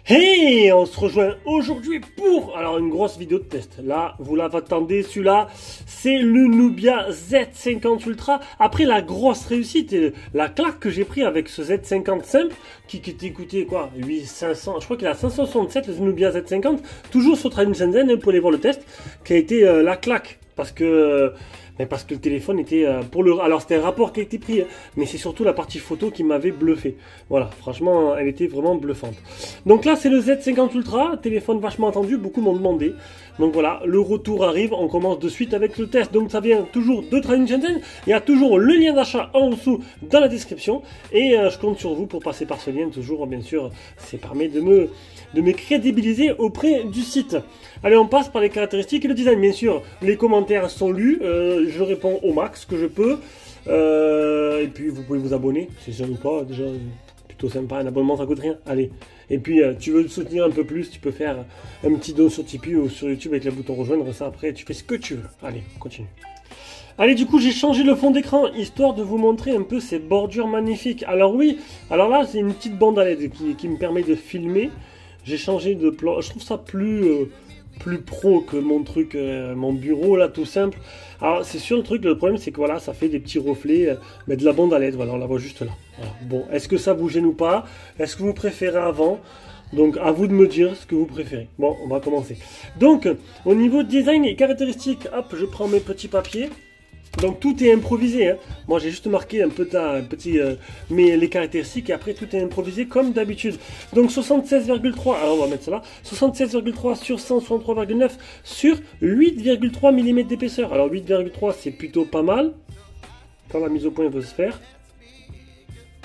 Hey, on se rejoint aujourd'hui pour une grosse vidéo de test. Là, vous l'attendez, celui-là, c'est le Nubia Z50 Ultra. Après la grosse réussite et la claque que j'ai pris avec ce Z50 simple, qui était coûté quoi, 500, je crois qu'il a 567 le Nubia Z50, toujours sur Trading Shenzhen, vous pouvez aller voir le test, qui a été la claque, parce que le téléphone était alors c'était un rapport qui a été pris, mais c'est surtout la partie photo qui m'avait bluffé. Voilà, franchement, elle était vraiment bluffante. Donc là, c'est le Z50 Ultra, téléphone vachement attendu, beaucoup m'ont demandé. Donc voilà, le retour arrive, on commence de suite avec le test. Donc ça vient toujours de Trading Shenzhen, il y a toujours le lien d'achat en dessous dans la description. Et je compte sur vous pour passer par ce lien, toujours bien sûr, ça permet de me crédibiliser auprès du site. Allez, on passe par les caractéristiques et le design. Bien sûr, les commentaires sont lus, je réponds au max que je peux. Et puis vous pouvez vous abonner, si ça ou pas, déjà plutôt sympa, un abonnement ça coûte rien. Allez. Et puis tu veux le soutenir un peu plus, tu peux faire un petit don sur Tipeee ou sur YouTube avec le bouton rejoindre, ça après tu fais ce que tu veux. Allez, on continue. Allez, du coup j'ai changé le fond d'écran, histoire de vous montrer un peu ces bordures magnifiques. Alors oui, alors là c'est une petite bande à LED qui me permet de filmer. J'ai changé de plan, je trouve ça plus pro que mon truc, mon bureau là, tout simple. Alors c'est sûr, le truc, le problème c'est que voilà, ça fait des petits reflets, mais de la bande à LED, voilà, on la voit juste là. Voilà. Bon, est-ce que ça vous gêne ou pas? Est-ce que vous préférez avant? Donc à vous de me dire ce que vous préférez. Bon, on va commencer. Donc au niveau design et caractéristiques, hop, je prends mes petits papiers. Donc tout est improvisé, hein. Moi j'ai juste marqué mais les caractéristiques et après tout est improvisé comme d'habitude. Donc 76,3, alors on va mettre ça là, 76,3 sur 163,9 sur 8,3 mm d'épaisseur. Alors 8,3 c'est plutôt pas mal, quand la mise au point veut se faire.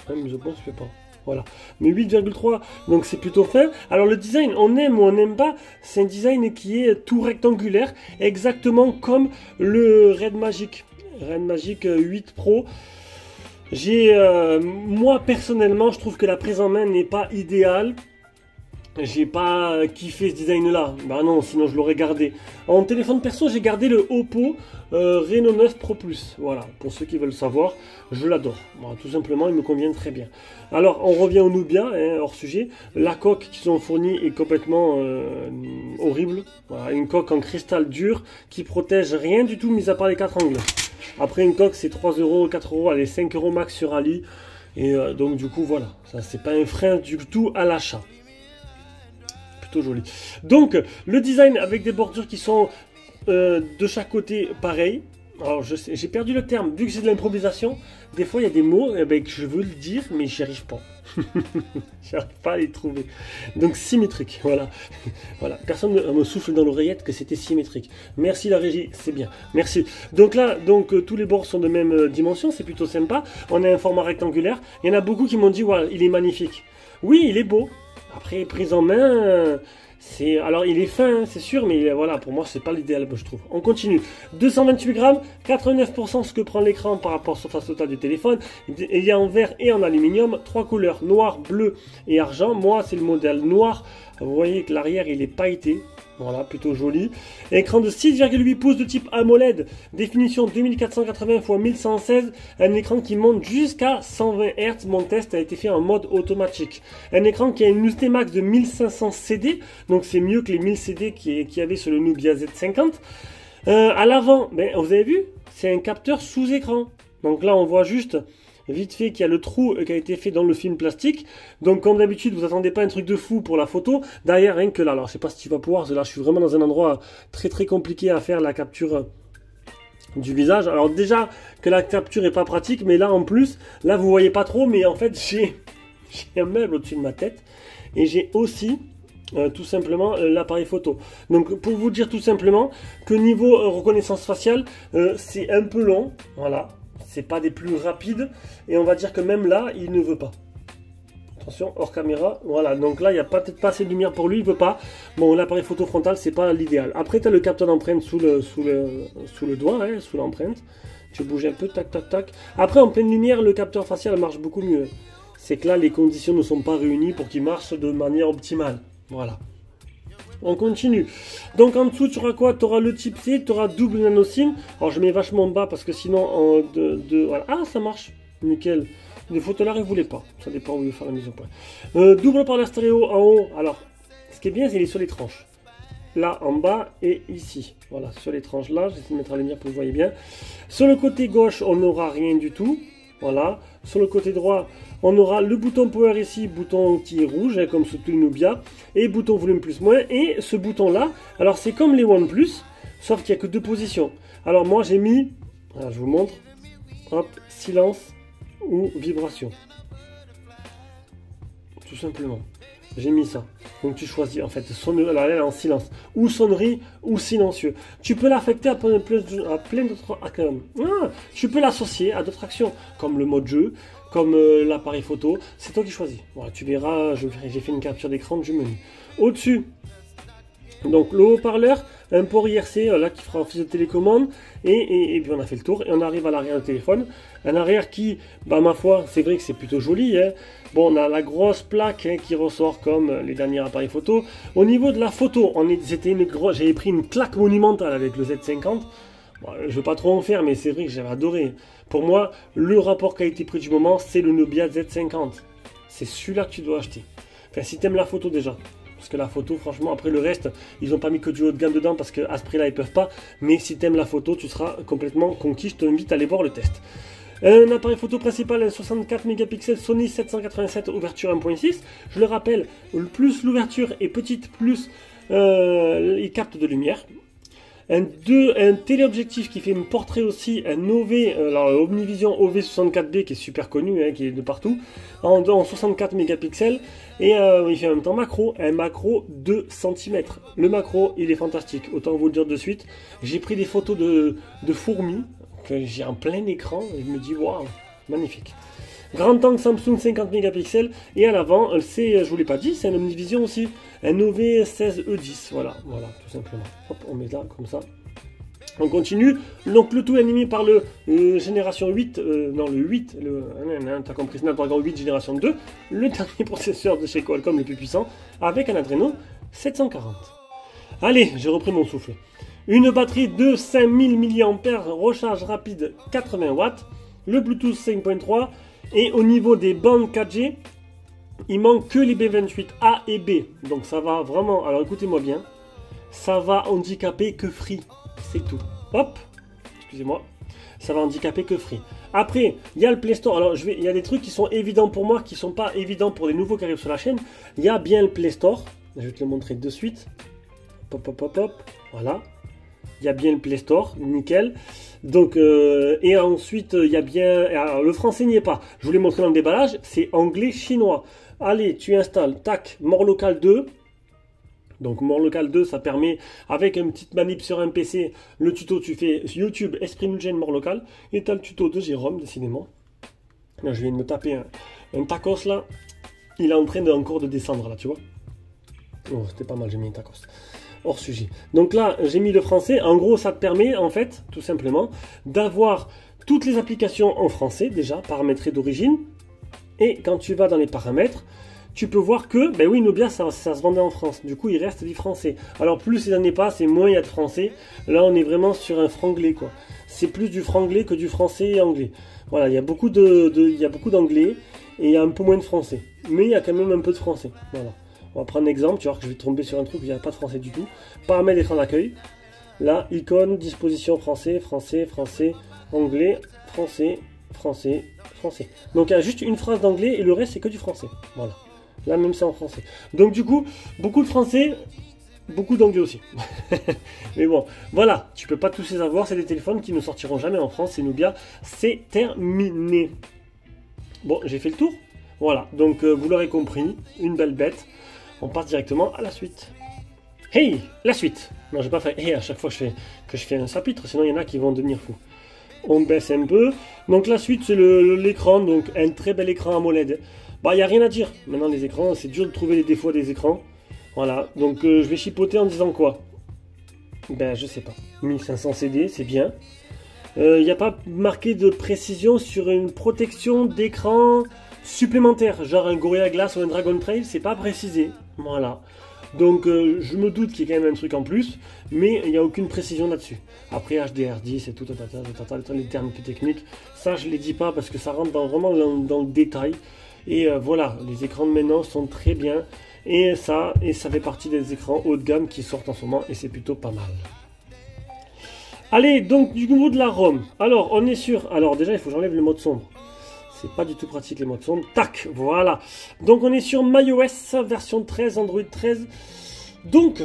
La mise au point se fait pas. Voilà, mais 8,3, donc c'est plutôt fin. Alors le design, on aime ou on n'aime pas, c'est un design qui est tout rectangulaire, exactement comme le Red Magic 8 Pro. Moi personnellement, je trouve que la prise en main n'est pas idéale. J'ai pas kiffé ce design là, bah non, sinon je l'aurais gardé. En téléphone perso, j'ai gardé le Oppo Reno 9 Pro Plus. Voilà, pour ceux qui veulent savoir, je l'adore. Bon, tout simplement, il me convient très bien. Alors, on revient au Nubia, hein, hors sujet. La coque qu'ils ont fournie est complètement horrible. Voilà, une coque en cristal dur qui protège rien du tout, mis à part les 4 angles. Après, une coque, c'est 3 euros, 4 euros, allez, 5 euros max sur Ali. Et donc, du coup, voilà, ça, c'est pas un frein du tout à l'achat. Joli. Donc le design avec des bordures qui sont de chaque côté pareil. Alors je sais, j'ai perdu le terme, vu que c'est de l'improvisation, des fois il y a des mots que je veux le dire mais j'y arrive pas. J'arrive pas à les trouver. Donc symétrique, voilà. Voilà, personne ne me souffle dans l'oreillette que c'était symétrique. Merci la régie, c'est bien. Merci. Donc là, tous les bords sont de même dimension, c'est plutôt sympa. On a un format rectangulaire. Il y en a beaucoup qui m'ont dit ouais, il est magnifique. Oui, il est beau. Après, prise en main, alors il est fin, hein, c'est sûr, mais voilà, pour moi, c'est pas l'idéal, je trouve. On continue. 228 grammes, 89% ce que prend l'écran par rapport à la surface totale du téléphone. Il y a en vert et en aluminium, 3 couleurs, noir, bleu et argent. Moi, c'est le modèle noir. Vous voyez que l'arrière, il est pailleté. Voilà, plutôt joli. Écran de 6,8 pouces de type AMOLED, définition 2480 x 1116, un écran qui monte jusqu'à 120 Hz. Mon test a été fait en mode automatique. Un écran qui a une unité max de 1500 CD, donc c'est mieux que les 1000 CD qu'il y avait sur le Nubia Z50. À l'avant, vous avez vu, c'est un capteur sous écran. Donc là, on voit juste vite fait qu'il y a le trou qui a été fait dans le film plastique. Donc comme d'habitude, vous attendez pas un truc de fou pour la photo. Derrière, rien que là, alors je sais pas si tu vas pouvoir, là je suis vraiment dans un endroit très très compliqué à faire la capture du visage. Alors déjà que la capture est pas pratique, mais là en plus, là vous voyez pas trop, mais en fait j'ai un meuble au-dessus de ma tête et j'ai aussi tout simplement l'appareil photo. Donc pour vous dire tout simplement que niveau reconnaissance faciale, c'est un peu long, voilà. C'est pas des plus rapides et on va dire que même là il ne veut pas. Attention, hors caméra, voilà, donc là il n'y a peut-être pas assez de lumière pour lui, il veut pas. Bon, l'appareil photo frontal c'est pas l'idéal. Après tu as le capteur d'empreinte sous le doigt, hein, sous l'empreinte. Tu bouges un peu, tac tac tac. Après en pleine lumière le capteur facial marche beaucoup mieux. C'est que là les conditions ne sont pas réunies pour qu'il marche de manière optimale. Voilà. On continue. Donc en dessous tu auras quoi? Tu auras le type C, tu auras double nano SIM. Alors je mets vachement bas parce que sinon voilà. Ah, ça marche, nickel. Des photos là, il ne voulait pas. Ça dépend où il veut faire la mise au point. Double parleur stéréo en haut. Alors, ce qui est bien, c'est qu'il est sur les tranches. Là, en bas et ici. Voilà, sur les tranches là. J'essaie de mettre la lumière pour que vous voyez bien. Sur le côté gauche, on n'aura rien du tout. Voilà. Sur le côté droit, on aura le bouton power ici, bouton qui est rouge, hein, comme sur tout le Nubia. Et bouton volume plus moins. Et ce bouton là, alors c'est comme les OnePlus, sauf qu'il n'y a que 2 positions. Alors moi, j'ai mis, alors, je vous montre. Hop, silence ou vibration. Tout simplement. J'ai mis ça. Donc tu choisis en fait sonnerie, alors elle est en silence, ou sonnerie ou silencieux. Tu peux l'affecter à plein d'autres actions. Tu peux l'associer à d'autres actions, comme le mode jeu, comme l'appareil photo. C'est toi qui choisis. Voilà, tu verras, j'ai fait une capture d'écran du menu. Au-dessus, donc le haut-parleur, un port IRC là qui fera office de télécommande, et puis on a fait le tour et on arrive à l'arrière du téléphone. Un arrière qui, bah ma foi, c'est vrai que c'est plutôt joli, hein. Bon, on a la grosse plaque, hein, qui ressort comme les derniers appareils photo. Au niveau de la photo, j'avais pris une claque monumentale avec le Z50. Bon, je ne veux pas trop en faire, mais c'est vrai que j'avais adoré. Pour moi, le rapport qualité-prix du moment, c'est le Nubia Z50. C'est celui-là que tu dois acheter. Enfin, si tu aimes la photo déjà. Parce que la photo, franchement, après le reste, ils n'ont pas mis que du haut de gamme dedans parce qu'à ce prix-là, ils peuvent pas. Mais si tu aimes la photo, tu seras complètement conquis. Je t'invite à aller voir le test. Un appareil photo principal, un 64 mégapixels Sony 787, ouverture 1.6. Je le rappelle, plus l'ouverture est petite, plus il capte de lumière. Un téléobjectif qui fait un portrait aussi, un alors Omnivision OV64B qui est super connu, hein, qui est de partout, en 64 mégapixels, et il fait en même temps un macro 2 cm. Le macro, il est fantastique, autant vous le dire de suite. J'ai pris des photos de fourmis, que j'ai en plein écran, et je me dis, waouh, magnifique. Grand angle Samsung 50 mégapixels, et à l'avant, je vous l'ai pas dit, c'est un Omnivision aussi, un OV16E10, voilà, tout simplement. Hop, on met là, comme ça. On continue, donc le tout animé par le génération 8, non le 8, t'as compris, Snapdragon 8 génération 2, le dernier processeur de chez Qualcomm le plus puissant, avec un Adreno 740. Allez, j'ai repris mon souffle. Une batterie de 5000 mAh, recharge rapide 80 watts, le Bluetooth 5.3, et au niveau des bandes 4G, il manque que les B28A et B. Donc ça va vraiment, alors écoutez-moi bien, ça va handicaper que Free, c'est tout. Hop, excusez-moi, ça va handicaper que Free. Après, il y a le Play Store. Alors il y a des trucs qui sont évidents pour moi, qui ne sont pas évidents pour les nouveaux qui arrivent sur la chaîne. Il y a bien le Play Store, je vais te le montrer de suite. Hop, hop, hop, hop, voilà. Il y a bien le Play Store, nickel. Donc, et ensuite, il y a bien... Alors, le français n'y est pas. Je vous l'ai montré dans le déballage, c'est anglais-chinois. Allez, tu installes, tac, More Local 2. Donc, More Local 2, ça permet, avec une petite manip sur un PC, le tuto, tu fais YouTube, Esprit Nugent, More Local. Et tu as le tuto de Jérôme, décidément. Là, je viens de me taper un tacos, là. Il est en train encore de descendre, là, tu vois. Oh, c'était pas mal, j'ai mis un tacos. Hors sujet. Donc là, j'ai mis le français. En gros, ça te permet, en fait, tout simplement, d'avoir toutes les applications en français, déjà, paramétrées d'origine. Et quand tu vas dans les paramètres, tu peux voir que, ben oui, Nubia, ça se vendait en France. Du coup, il reste du français. Alors, plus les années passent et moins il y a de français. Là, on est vraiment sur un franglais, quoi. C'est plus du franglais que du français et anglais. Voilà, il y a beaucoup d'anglais et il y a un peu moins de français. Mais il y a quand même un peu de français. Voilà. On va prendre un exemple, tu vois que je vais tomber sur un truc où il n'y a pas de français du tout. Paramètres d'écran d'accueil. Là, icône, disposition français, français, français, anglais, français, français, français. Donc il y a juste une phrase d'anglais et le reste c'est que du français. Voilà. Là même c'est en français. Donc du coup, beaucoup de français, beaucoup d'anglais aussi. Mais bon, voilà, tu peux pas tous les avoir, c'est des téléphones qui ne sortiront jamais en France, c'est Nubia, c'est terminé. Bon, j'ai fait le tour. Voilà, donc vous l'aurez compris, une belle bête. On passe directement à la suite. Hey, la suite. Non, j'ai pas fait hey à chaque fois que je fais un chapitre, sinon il y en a qui vont devenir fous. On baisse un peu. Donc la suite, c'est l'écran, donc un très bel écran AMOLED. Bah, il n'y a rien à dire. Maintenant, les écrans, c'est dur de trouver les défauts des écrans. Voilà, donc je vais chipoter en disant quoi? Ben, je sais pas. 1500 CD, c'est bien. Il n'y a pas marqué de précision sur une protection d'écran supplémentaire, genre un Gorilla Glass ou un Dragon Trail, c'est pas précisé. Voilà. Donc je me doute qu'il y a quand même un truc en plus, mais il n'y a aucune précision là-dessus. Après HDR10 et tout, les termes plus techniques, ça je ne les dis pas parce que ça rentre vraiment dans le détail. Et voilà, les écrans de maintenant sont très bien. Et ça fait partie des écrans haut de gamme qui sortent en ce moment et c'est plutôt pas mal. Allez, donc du niveau de la ROM. Alors, on est sur... Alors déjà, il faut que j'enlève le mode sombre. C'est pas du tout pratique les modes sombres. Tac, voilà. Donc on est sur MyOS version 13, Android 13. Donc,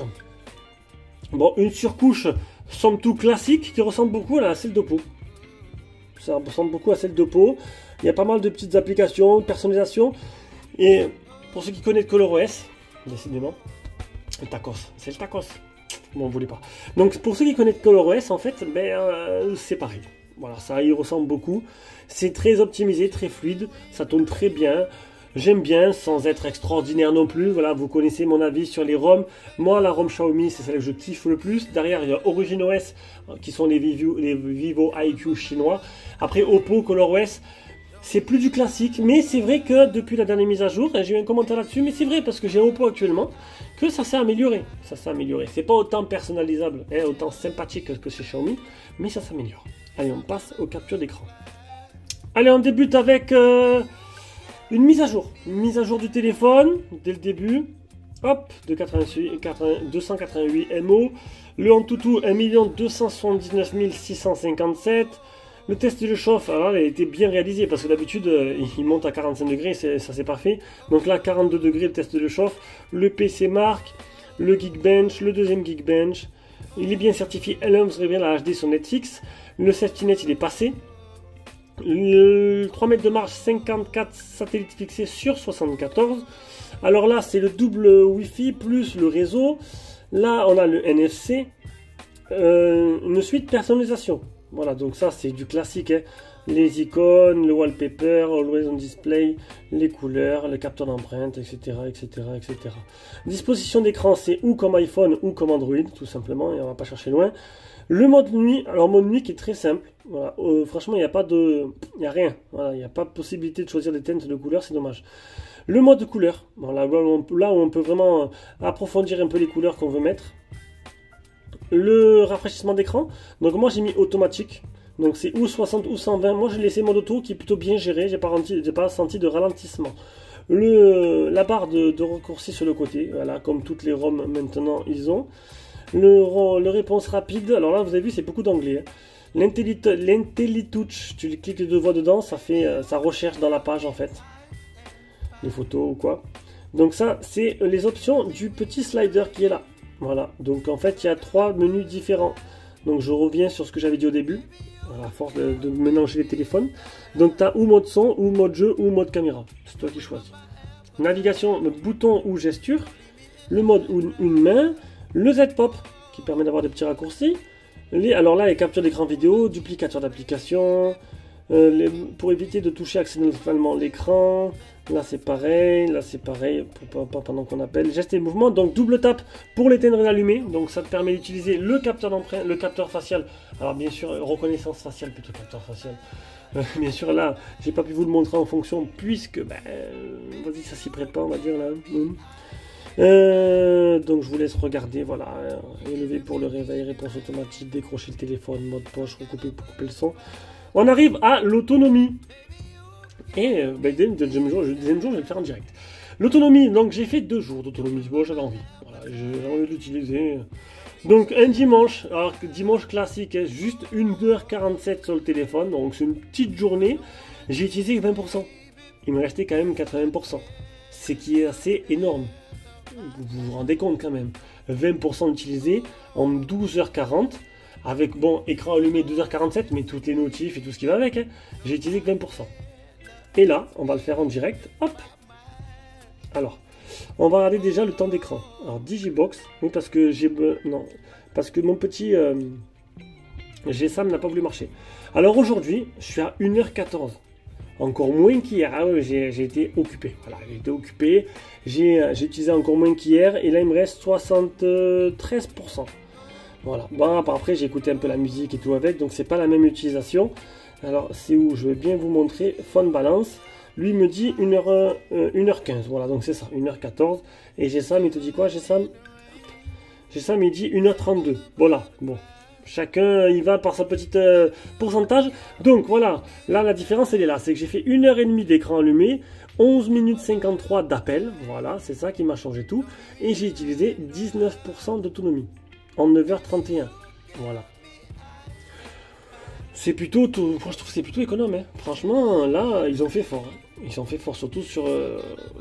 bon, une surcouche somme toute classique qui ressemble beaucoup à celle d'Oppo. Ça ressemble beaucoup à celle d'Oppo. Il y a pas mal de petites applications, de personnalisation. Et pour ceux qui connaissent ColorOS, décidément, le tacos, c'est le tacos. Bon, on voulait pas. Donc pour ceux qui connaissent ColorOS, en fait, c'est pareil. Voilà, ça y ressemble beaucoup. C'est très optimisé, très fluide. Ça tourne très bien. J'aime bien, sans être extraordinaire non plus. Voilà, vous connaissez mon avis sur les ROM. Moi, la ROM Xiaomi, c'est celle que je kiffe le plus. Derrière, il y a OriginOS, qui sont les Vivo IQ chinois. Après, Oppo, ColorOS, c'est plus du classique. Mais c'est vrai que depuis la dernière mise à jour, j'ai eu un commentaire là-dessus, mais c'est vrai parce que j'ai un Oppo actuellement, que ça s'est amélioré. Ça s'est amélioré. C'est pas autant personnalisable, hein, autant sympathique que chez Xiaomi, mais ça s'améliore. Allez, on passe aux captures d'écran. Allez, on débute avec une mise à jour. Une mise à jour du téléphone, dès le début. Hop, de 288 MO. Le Antutu, 1 279 657. Le test de chauffe, alors là, il a été bien réalisé parce que d'habitude, il monte à 45 degrés, ça c'est parfait. Donc là, 42 degrés, le test de chauffe. Le PC marque, le Geekbench, le deuxième Geekbench. Il est bien certifié L1, vous bien la HD sur Netflix. Le safety net, il est passé. Le 3 mètres de marge, 54 satellites fixés sur 74. Alors là, c'est le double Wi-Fi plus le réseau. Là, on a le NFC. Une suite personnalisation. Voilà, donc ça, c'est du classique. Hein. Les icônes, le wallpaper, Always on Display, les couleurs, le capteur d'empreinte, etc., etc., etc. Disposition d'écran, c'est ou comme iPhone ou comme Android, tout simplement, et on va pas chercher loin. Le mode nuit, alors mode nuit qui est très simple. Voilà. Franchement, il n'y a pas de, il n'y a rien. Voilà, il n'y a pas de possibilité de choisir des teintes de couleurs, c'est dommage. Le mode couleur, voilà, là où on peut vraiment approfondir un peu les couleurs qu'on veut mettre. Le rafraîchissement d'écran, donc moi j'ai mis automatique. Donc c'est ou 60 ou 120. Moi j'ai laissé mode auto qui est plutôt bien géré. J'ai pas senti de ralentissement. La barre de raccourci sur le côté, voilà, comme toutes les ROM maintenant ils ont. Le réponse rapide, alors là vous avez vu c'est beaucoup d'anglais. Hein. L'IntelliTouch, tu cliques les deux doigts dedans, ça recherche dans la page en fait. Les photos ou quoi. Donc ça c'est les options du petit slider qui est là. Voilà, donc en fait il y a 3 menus différents. Donc je reviens sur ce que j'avais dit au début. À force de mélanger les téléphones. Donc tu as ou mode son, ou mode jeu, ou mode caméra. C'est toi qui choisis. Navigation, le bouton ou gesture. Le mode une main. Le Z-Pop, qui permet d'avoir des petits raccourcis. Alors là, les captures d'écran vidéo, duplicateur d'application. Pour éviter de toucher accidentellement l'écran. Là c'est pareil, pas pendant qu'on appelle. Geste et mouvement, donc double tape pour l'éteindre et l'allumer. Donc ça te permet d'utiliser le capteur d'empreinte, le capteur facial. Alors bien sûr, reconnaissance faciale plutôt que capteur facial. Bien sûr là, j'ai pas pu vous le montrer en fonction puisque, vas-y ça s'y prête pas on va dire là. Donc je vous laisse regarder, voilà. Élever pour le réveil, réponse automatique, décrocher le téléphone, mode poche, recouper pour couper le son. On arrive à l'autonomie. Et deuxième jour, je vais le faire en direct. L'autonomie, donc j'ai fait 2 jours d'autonomie. Bon, j'avais envie. Voilà, j'ai envie de l'utiliser. Donc un dimanche, alors dimanche classique, hein, juste 1h47 sur le téléphone. Donc c'est une petite journée. J'ai utilisé 20%. Il me restait quand même 80%. Ce qui est assez énorme. Vous vous rendez compte quand même. 20% utilisé en 12h40. Avec, bon, écran allumé 2h47, mais toutes les notifs et tout ce qui va avec. Hein, j'ai utilisé que 20%. Et là, on va le faire en direct. Hop. Alors, on va regarder déjà le temps d'écran. Alors, Digibox. Oui, parce que parce que mon petit GSAM n'a pas voulu marcher. Alors aujourd'hui, je suis à 1h14. Encore moins qu'hier. Ah ouais, j'ai été occupé. Voilà, j'ai été occupé. J'ai utilisé encore moins qu'hier. Et là, il me reste 73%. Voilà. Bon, après, j'ai écouté un peu la musique et tout avec. Donc, c'est pas la même utilisation. Alors, c'est où je vais bien vous montrer Phone Balance. Lui me dit 1h15. Voilà, donc c'est ça, 1h14. Et Gessam, il te dit quoi, Gessam? Gessam, il dit 1h32. Voilà, bon. Chacun y va par sa petite pourcentage. Donc voilà, là la différence elle est là. C'est que j'ai fait 1h30 d'écran allumé, 11 minutes 53 d'appel. Voilà, c'est ça qui m'a changé tout. Et j'ai utilisé 19% d'autonomie en 9h31. Voilà. C'est plutôt, moi je trouve que c'est plutôt économe. Hein. Franchement, là, ils ont fait fort. Hein. Ils ont fait fort, surtout sur,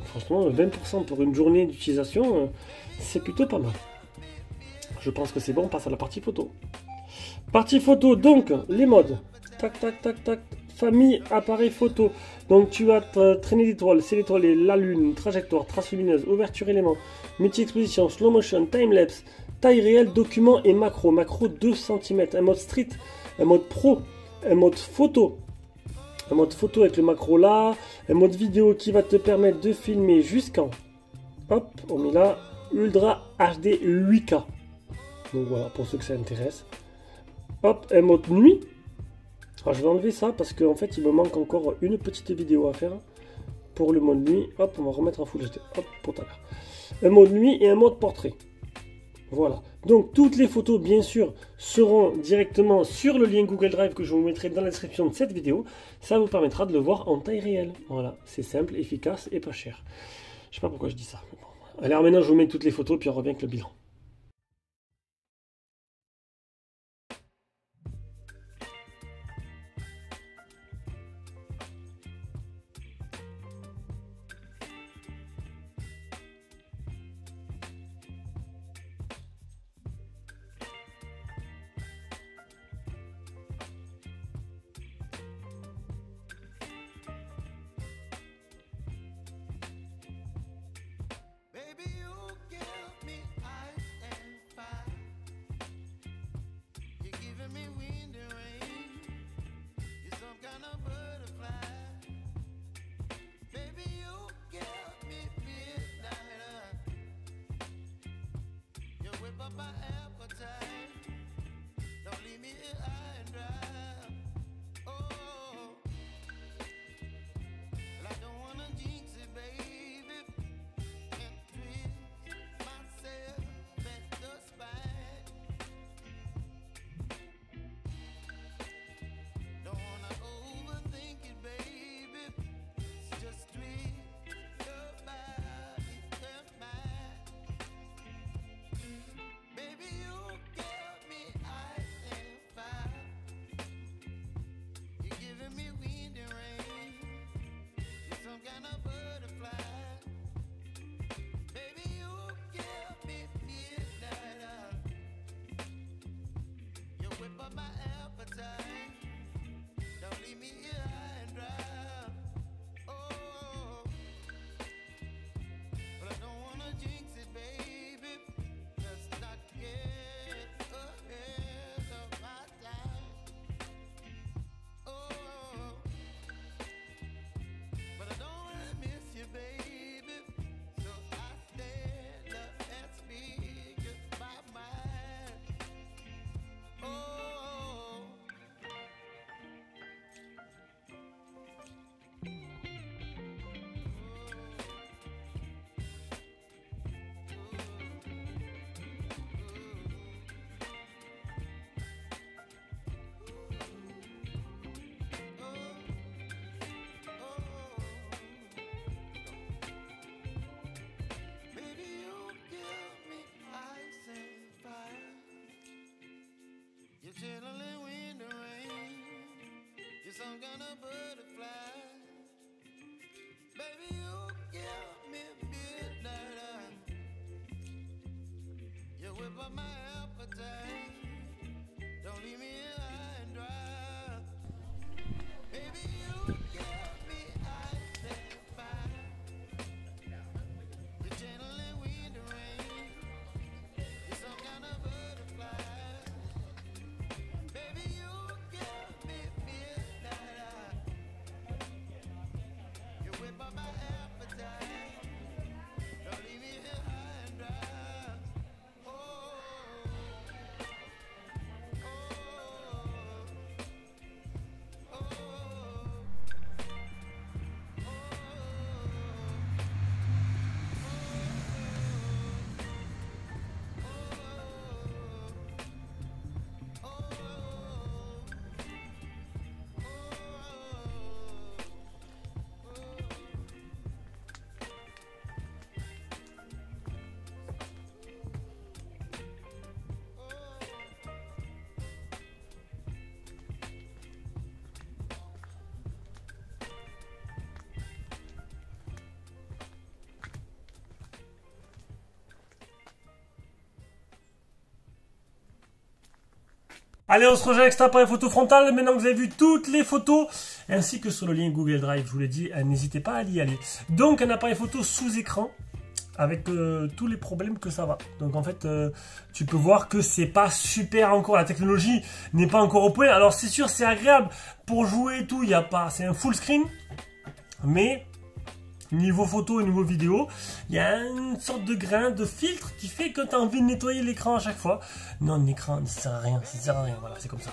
franchement, 20% pour une journée d'utilisation. C'est plutôt pas mal. Je pense que c'est bon, on passe à la partie photo. Partie photo, donc, les modes. Tac, tac, tac, tac. Famille, appareil photo. Donc, tu as traînée d'étoiles, c'est l'étoile, la lune, trajectoire, trace lumineuse, ouverture élément, multi-exposition, slow motion, time-lapse, taille réelle, document et macro. Macro 2 cm. Un mode street, un mode pro, un mode photo. Un mode photo avec le macro là. Un mode vidéo qui va te permettre de filmer jusqu'en. Hop, on met là. Ultra HD 8K. Donc voilà, pour ceux que ça intéresse. Hop, un mode nuit. Alors je vais enlever ça parce qu'en fait il me manque encore une petite vidéo à faire pour le mode nuit. Hop, on va remettre en Full HD. Hop, pour tout à l'heure. Un mode nuit et un mode portrait. Voilà. Donc toutes les photos bien sûr seront directement sur le lien Google Drive que je vous mettrai dans la description de cette vidéo. Ça vous permettra de le voir en taille réelle. Voilà, c'est simple, efficace et pas cher. Je sais pas pourquoi je dis ça. Bon. Allez, alors maintenant je vous mets toutes les photos puis on revient avec le bilan. Chilling wind and rain, you're some kind of butterfly. Baby, you give me midnight. You whip up my appetite. Don't leave me here high and dry. Baby, you give me ice and fire. You're chilling wind and rain, you're some kind of butterfly. Allez, on se rejoint avec cet appareil photo frontal. Maintenant que vous avez vu toutes les photos, ainsi que sur le lien Google Drive, je vous l'ai dit, n'hésitez pas à y aller. Donc, un appareil photo sous écran, avec tous les problèmes que ça va. Donc en fait, tu peux voir que c'est pas super encore, la technologie n'est pas encore au point. Alors c'est sûr, c'est agréable pour jouer et tout, il y a pas, c'est un full screen, mais niveau photo et niveau vidéo, il y a une sorte de grain de filtre qui fait que tu as envie de nettoyer l'écran à chaque fois. Non, l'écran ne sert à rien, ça sert à rien, voilà, c'est comme ça.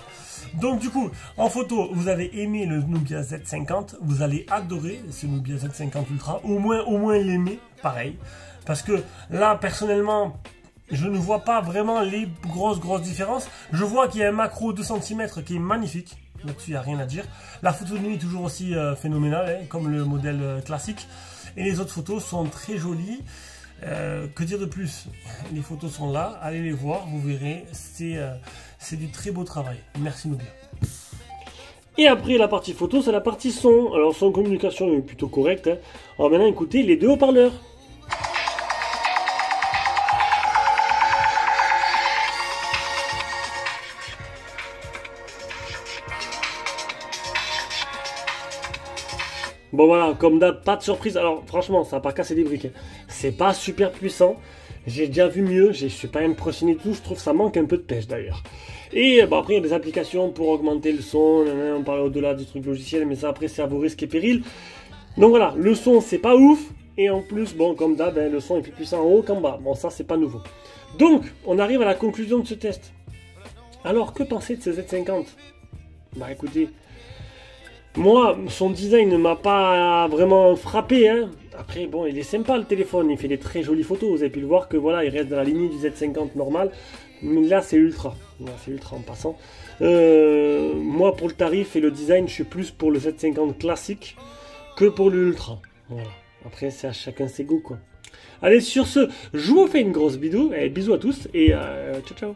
Donc du coup, en photo, vous avez aimé le Nubia Z50, vous allez adorer ce Nubia Z50 Ultra, au moins l'aimer, pareil. Parce que là, personnellement, je ne vois pas vraiment les grosses différences. Je vois qu'il y a un macro 2 cm qui est magnifique. Là-dessus, il n'y a rien à dire. La photo de nuit est toujours aussi phénoménale, hein, comme le modèle classique. Et les autres photos sont très jolies. Que dire de plus? Les photos sont là, allez les voir, vous verrez. C'est du très beau travail. Merci Nubia. Et après, la partie photo, c'est la partie son. Alors, son communication est plutôt correcte. Hein. Alors maintenant, écoutez les deux haut-parleurs. Bon voilà, comme d'hab, pas de surprise. Alors franchement, ça n'a pas cassé des briques. Hein. C'est pas super puissant. J'ai déjà vu mieux. Je suis pas impressionné du tout. Je trouve que ça manque un peu de pêche d'ailleurs. Et bon, après, il y a des applications pour augmenter le son. On parle au-delà du truc logiciel, mais ça après, c'est à vos risques et périls. Donc voilà, le son, c'est pas ouf. Et en plus, bon, comme d'hab, hein, le son est plus puissant en haut qu'en bas. Bon, ça, c'est pas nouveau. Donc, on arrive à la conclusion de ce test. Alors, que penser de ce Z50? Bah écoutez... Moi, son design ne m'a pas vraiment frappé. Hein. Après, bon, il est sympa le téléphone, il fait des très jolies photos. Vous avez pu le voir que voilà, il reste dans la lignée du Z50 normal. Mais là, c'est ultra. Là, c'est ultra en passant. Moi, pour le tarif et le design, je suis plus pour le Z50 classique que pour l'ultra. Voilà. Après, c'est à chacun ses goûts, quoi. Allez, sur ce, je vous fais une grosse bidou. Bisous à tous et ciao, ciao.